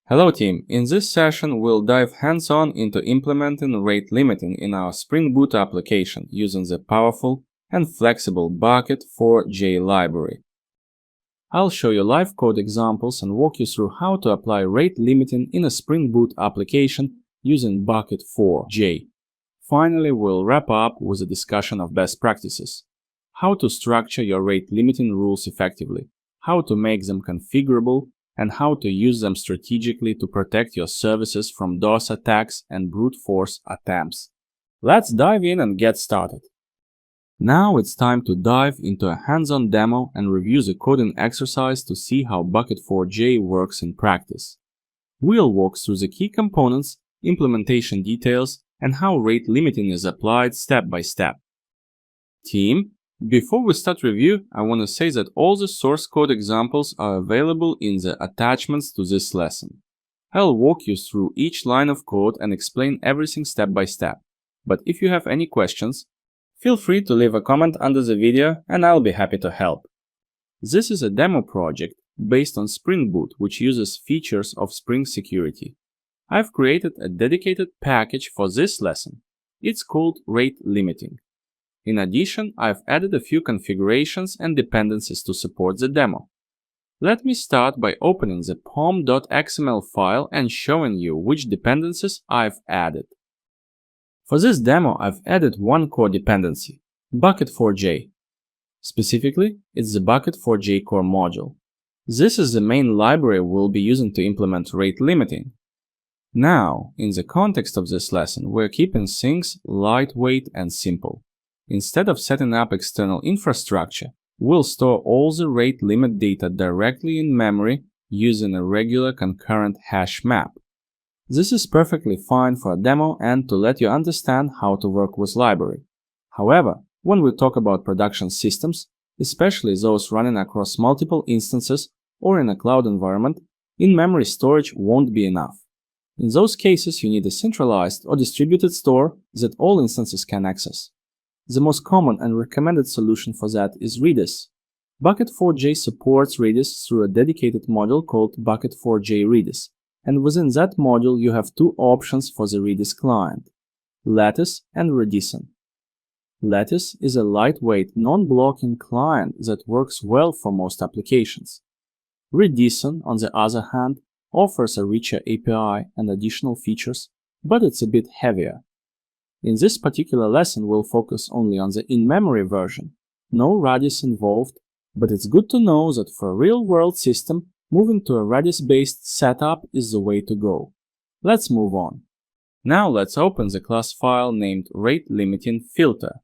Hello team, in this session we'll dive hands-on into implementing rate limiting in our Spring Boot application using the powerful and flexible Bucket4j library. I'll show you live code examples and walk you through how to apply rate limiting in a Spring Boot application using Bucket4j. Finally, we'll wrap up with a discussion of best practices, how to structure your rate limiting rules effectively, how to make them configurable, and how to use them strategically to protect your services from DOS attacks and brute force attempts. Let's dive in and get started. Now it's time to dive into a hands-on demo and review the coding exercise to see how Bucket4j works in practice. We'll walk through the key components, implementation details, and how rate limiting is applied step by step. Team, before we start review, I want to say that all the source code examples are available in the attachments to this lesson. I'll walk you through each line of code and explain everything step by step. But if you have any questions, feel free to leave a comment under the video and I'll be happy to help. This is a demo project based on Spring Boot, which uses features of Spring Security. I've created a dedicated package for this lesson. It's called Rate Limiting. In addition, I've added a few configurations and dependencies to support the demo. Let me start by opening the pom.xml file and showing you which dependencies I've added. For this demo, I've added one core dependency, Bucket4j. Specifically, it's the Bucket4j core module. This is the main library we'll be using to implement rate limiting. Now, in the context of this lesson, we're keeping things lightweight and simple. Instead of setting up external infrastructure, we'll store all the rate limit data directly in memory using a regular concurrent hash map. This is perfectly fine for a demo and to let you understand how to work with library. However, when we talk about production systems, especially those running across multiple instances or in a cloud environment, in-memory storage won't be enough. In those cases, you need a centralized or distributed store that all instances can access. The most common and recommended solution for that is Redis. Bucket4j supports Redis through a dedicated module called Bucket4j Redis, and within that module you have two options for the Redis client, Lattice and Redison. Lattice is a lightweight, non-blocking client that works well for most applications. Redison, on the other hand, offers a richer API and additional features, but it's a bit heavier. In this particular lesson, we'll focus only on the in-memory version. No Redis involved, but it's good to know that for a real-world system, moving to a Redis-based setup is the way to go. Let's move on. Now let's open the class file named RateLimitingFilter.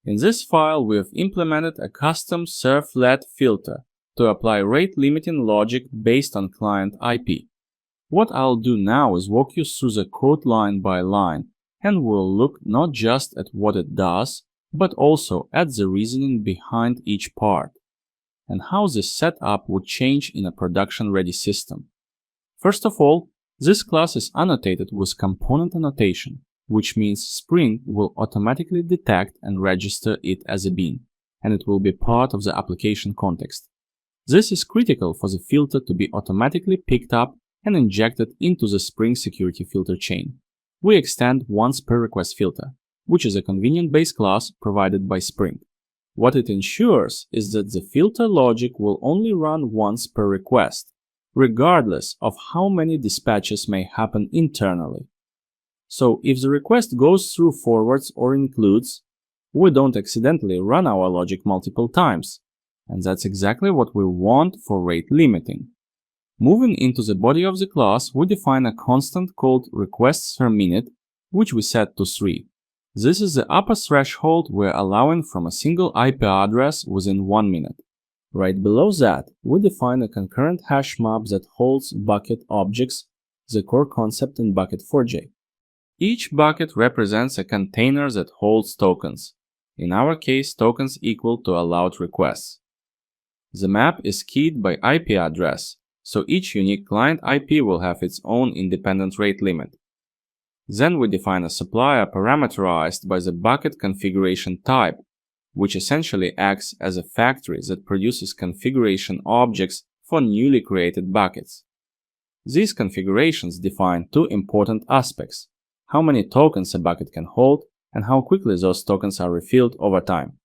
In this file, we have implemented a custom servlet filter to apply rate limiting logic based on client IP. What I'll do now is walk you through the code line by line, and we'll look not just at what it does, but also at the reasoning behind each part, and how this setup would change in a production-ready system. First of all, this class is annotated with component annotation, which means Spring will automatically detect and register it as a bean, and it will be part of the application context. This is critical for the filter to be automatically picked up and injected into the Spring security filter chain. We extend once per request filter, which is a convenient base class provided by Spring. What it ensures is that the filter logic will only run once per request, regardless of how many dispatches may happen internally. So if the request goes through forwards or includes, we don't accidentally run our logic multiple times, and that's exactly what we want for rate limiting. Moving into the body of the class, we define a constant called requests per minute, which we set to 3. This is the upper threshold we're allowing from a single IP address within 1 minute. Right below that, we define a concurrent hash map that holds bucket objects, the core concept in Bucket4j. Each bucket represents a container that holds tokens. In our case, tokens equal to allowed requests. The map is keyed by IP address, so each unique client IP will have its own independent rate limit. Then we define a supplier parameterized by the bucket configuration type, which essentially acts as a factory that produces configuration objects for newly created buckets. These configurations define two important aspects: how many tokens a bucket can hold and how quickly those tokens are refilled over time.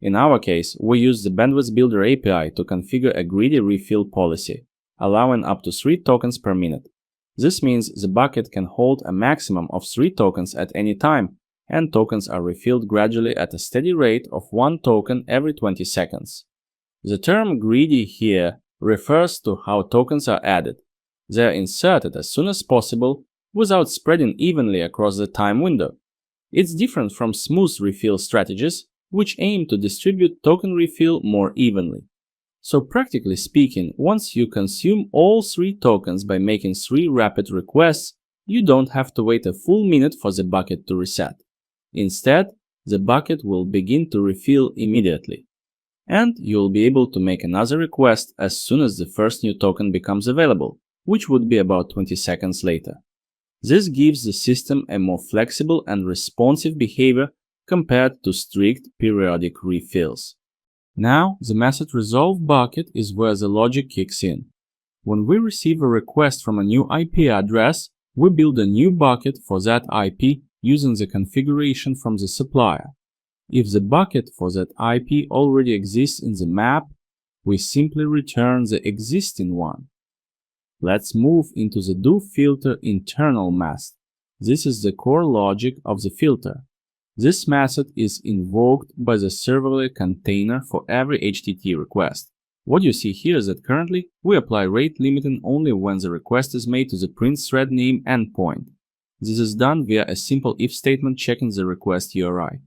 In our case, we use the Bandwidth Builder API to configure a greedy refill policy, allowing up to 3 tokens per minute. This means the bucket can hold a maximum of 3 tokens at any time, and tokens are refilled gradually at a steady rate of 1 token every 20 seconds. The term greedy here refers to how tokens are added. They are inserted as soon as possible without spreading evenly across the time window. It's different from smooth refill strategies, which aim to distribute token refill more evenly. So practically speaking, once you consume all 3 tokens by making 3 rapid requests, you don't have to wait a full minute for the bucket to reset. Instead, the bucket will begin to refill immediately. And you'll be able to make another request as soon as the first new token becomes available, which would be about 20 seconds later. This gives the system a more flexible and responsive behavior compared to strict periodic refills. Now, the method resolve bucket is where the logic kicks in. When we receive a request from a new IP address, we build a new bucket for that IP using the configuration from the supplier. If the bucket for that IP already exists in the map, we simply return the existing one. Let's move into the doFilter internal method. This is the core logic of the filter. This method is invoked by the serverless container for every HTTP request. What you see here is that currently we apply rate limiting only when the request is made to the print thread name endpoint. This is done via a simple if statement checking the request URI.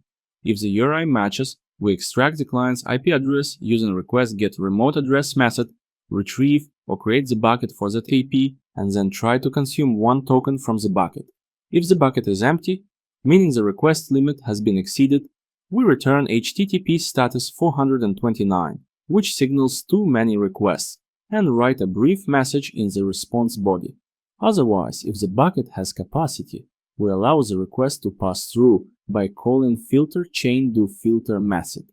If the URI matches, we extract the client's IP address using request-get-remote-address method, retrieve or create the bucket for that IP, and then try to consume 1 token from the bucket. If the bucket is empty, meaning the request limit has been exceeded, we return HTTP status 429, which signals too many requests, and write a brief message in the response body. Otherwise, if the bucket has capacity, we allow the request to pass through by calling filter chain doFilter method.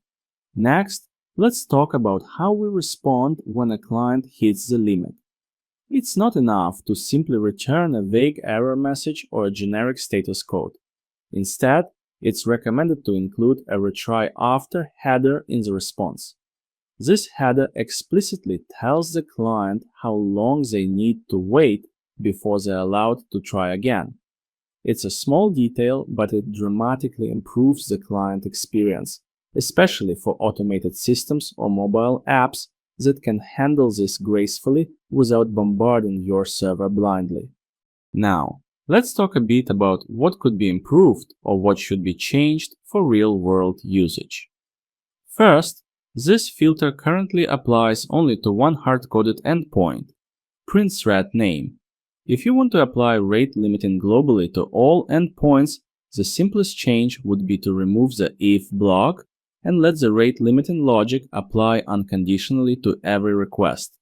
Next, let's talk about how we respond when a client hits the limit. It's not enough to simply return a vague error message or a generic status code. Instead, it's recommended to include a retry after header in the response. This header explicitly tells the client how long they need to wait before they're allowed to try again. It's a small detail, but it dramatically improves the client experience, especially for automated systems or mobile apps that can handle this gracefully without bombarding your server blindly. Now, let's talk a bit about what could be improved or what should be changed for real-world usage. First, this filter currently applies only to one hard-coded endpoint, print thread name. If you want to apply rate limiting globally to all endpoints, the simplest change would be to remove the if block and let the rate limiting logic apply unconditionally to every request.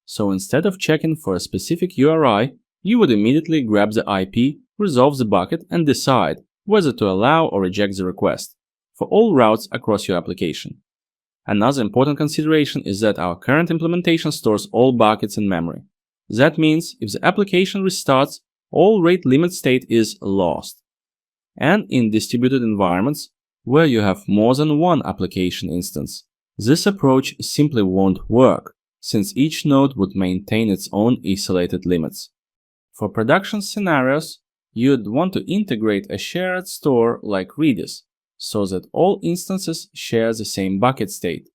So instead of checking for a specific URI, you would immediately grab the IP, resolve the bucket, and decide whether to allow or reject the request for all routes across your application. Another important consideration is that our current implementation stores all buckets in memory. That means if the application restarts, all rate limit state is lost. And in distributed environments, where you have more than one application instance, this approach simply won't work, since each node would maintain its own isolated limits. For production scenarios, you'd want to integrate a shared store like Redis, so that all instances share the same bucket state.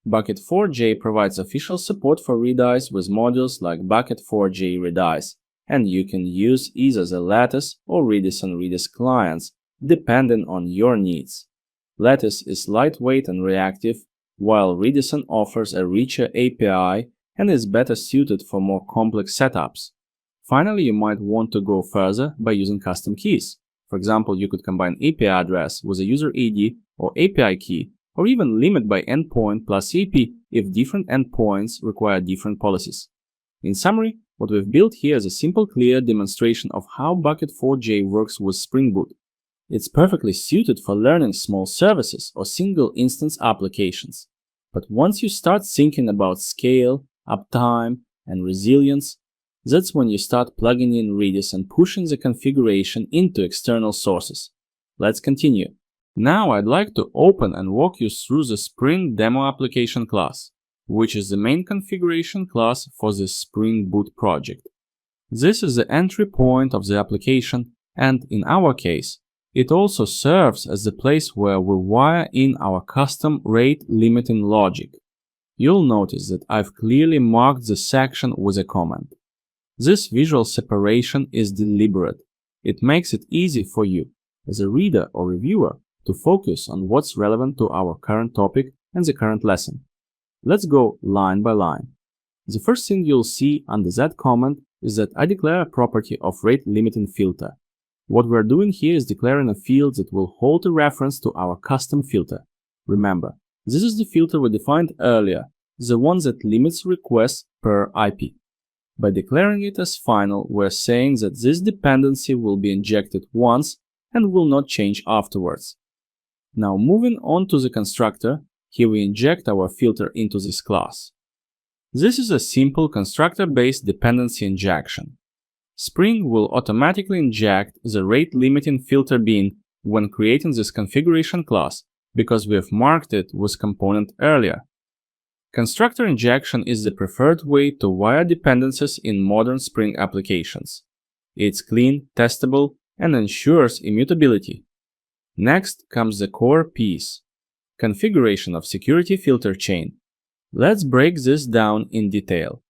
Bucket4j provides official support for Redis with modules like Bucket4j Redis, and you can use either the Lattice or Redis on Redis clients, depending on your needs. Lattice is lightweight and reactive, while Redis offers a richer API and is better suited for more complex setups. Finally, you might want to go further by using custom keys. For example, you could combine API address with a user ID or API key, or even limit by endpoint plus AP if different endpoints require different policies. In summary, what we've built here is a simple, clear demonstration of how Bucket4j works with Spring Boot. It's perfectly suited for learning small services or single-instance applications. But once you start thinking about scale, uptime, and resilience, That's when you start plugging in Redis and pushing the configuration into external sources. Let's continue. Now I'd like to open and walk you through the Spring Demo Application class, which is the main configuration class for this Spring Boot project. This is the entry point of the application, and in our case, it also serves as the place where we wire in our custom rate limiting logic. You'll notice that I've clearly marked the section with a comment. This visual separation is deliberate. It makes it easy for you, as a reader or reviewer, to focus on what's relevant to our current topic and the current lesson. Let's go line by line. The first thing you'll see under that comment is that I declare a property of rate limiting filter. What we're doing here is declaring a field that will hold a reference to our custom filter. Remember, this is the filter we defined earlier, the one that limits requests per IP. By declaring it as final, we're saying that this dependency will be injected once and will not change afterwards. Now moving on to the constructor, here we inject our filter into this class. This is a simple constructor-based dependency injection. Spring will automatically inject the rate limiting filter bean when creating this configuration class because we have marked it with component earlier. Constructor injection is the preferred way to wire dependencies in modern Spring applications. It's clean, testable, and ensures immutability. Next comes the core piece, configuration of security filter chain. Let's break this down in detail.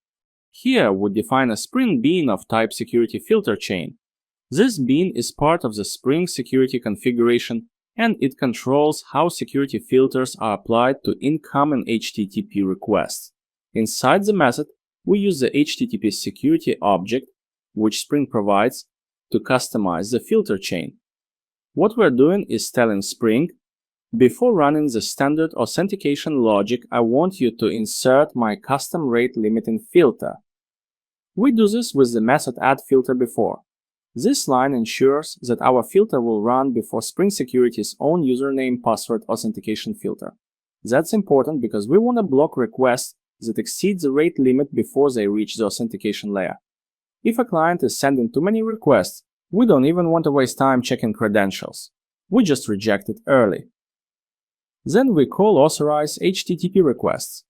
Here we define a Spring bean of type security filter chain. This bean is part of the Spring security configuration, and it controls how security filters are applied to incoming HTTP requests. Inside the method, we use the HTTP security object, which Spring provides, to customize the filter chain. What we're doing is telling Spring, before running the standard authentication logic, I want you to insert my custom rate limiting filter. We do this with the method addFilter before. This line ensures that our filter will run before Spring Security's own username password authentication filter. That's important because we want to block requests that exceed the rate limit before they reach the authentication layer. If a client is sending too many requests, we don't even want to waste time checking credentials. We just reject it early. Then we call authorize HTTP requests.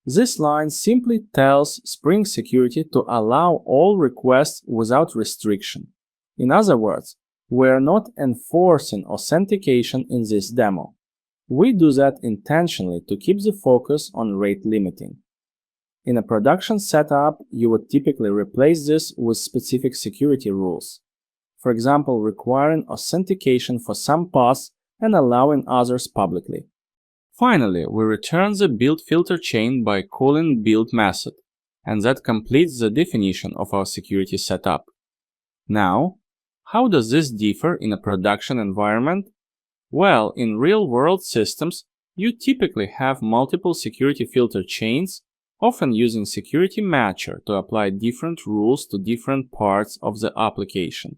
This line simply tells Spring Security to allow all requests without restriction. In other words, we're not enforcing authentication in this demo. We do that intentionally to keep the focus on rate limiting. In a production setup, you would typically replace this with specific security rules. For example, requiring authentication for some paths and allowing others publicly. Finally, we return the build filter chain by calling build method, and that completes the definition of our security setup. Now, how does this differ in a production environment? Well, in real-world systems, you typically have multiple security filter chains, often using security matcher to apply different rules to different parts of the application.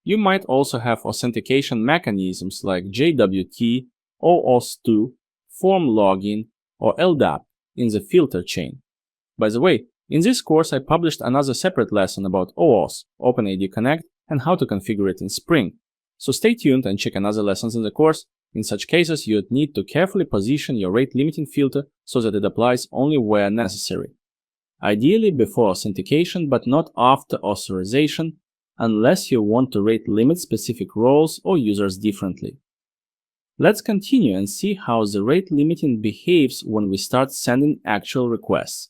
You might also have authentication mechanisms like JWT, OAuth2, form login, or LDAP in the filter chain. By the way, in this course I published another separate lesson about OAuth, OpenID Connect, and how to configure it in Spring. So stay tuned and check another lessons in the course. In such cases, you'd need to carefully position your rate limiting filter so that it applies only where necessary. Ideally before authentication, but not after authorization, unless you want to rate limit specific roles or users differently. Let's continue and see how the rate limiting behaves when we start sending actual requests.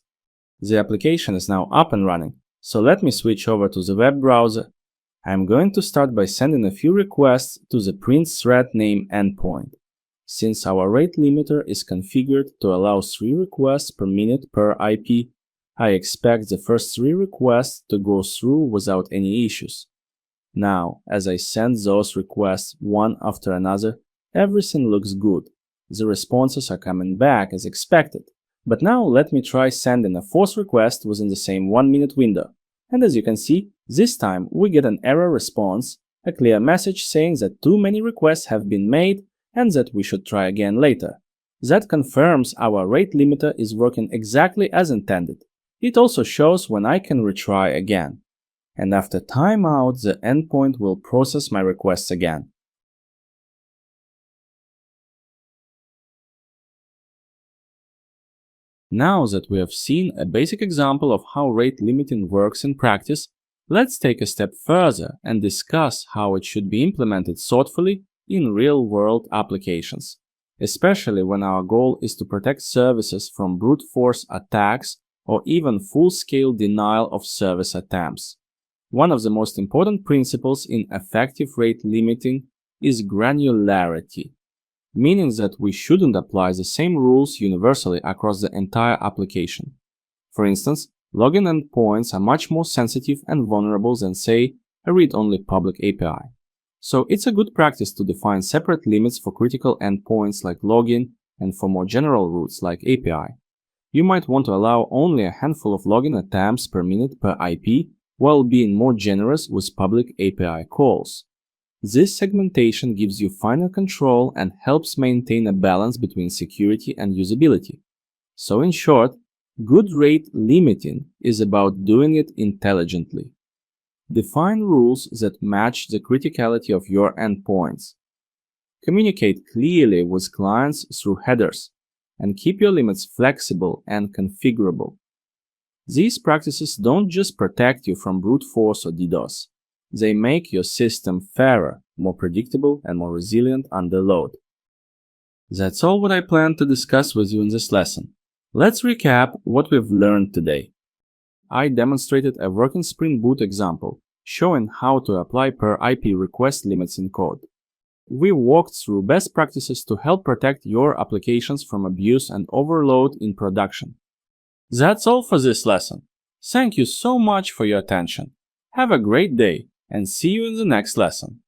The application is now up and running, so let me switch over to the web browser. I'm going to start by sending a few requests to the print thread name endpoint. Since our rate limiter is configured to allow 3 requests per minute per IP, I expect the first 3 requests to go through without any issues. Now, as I send those requests one after another, everything looks good. The responses are coming back as expected. But now let me try sending a 4th request within the same 1-minute window. And as you can see, this time we get an error response, a clear message saying that too many requests have been made and that we should try again later. That confirms our rate limiter is working exactly as intended. It also shows when I can retry again. And after timeout, the endpoint will process my requests again. Now that we have seen a basic example of how rate limiting works in practice, let's take a step further and discuss how it should be implemented thoughtfully in real-world applications, especially when our goal is to protect services from brute force attacks or even full-scale denial of service attempts. One of the most important principles in effective rate limiting is granularity, meaning that we shouldn't apply the same rules universally across the entire application. For instance, login endpoints are much more sensitive and vulnerable than, say, a read-only public API. So it's a good practice to define separate limits for critical endpoints like login and for more general routes like API. You might want to allow only a handful of login attempts per minute per IP while being more generous with public API calls. This segmentation gives you finer control and helps maintain a balance between security and usability. So in short, good rate limiting is about doing it intelligently. Define rules that match the criticality of your endpoints. Communicate clearly with clients through headers, and keep your limits flexible and configurable. These practices don't just protect you from brute force or DDoS. They make your system fairer, more predictable, and more resilient under load. That's all what I plan to discuss with you in this lesson. Let's recap what we've learned today. I demonstrated a working Spring Boot example, showing how to apply per IP request limits in code. We walked through best practices to help protect your applications from abuse and overload in production. That's all for this lesson. Thank you so much for your attention. Have a great day, and see you in the next lesson.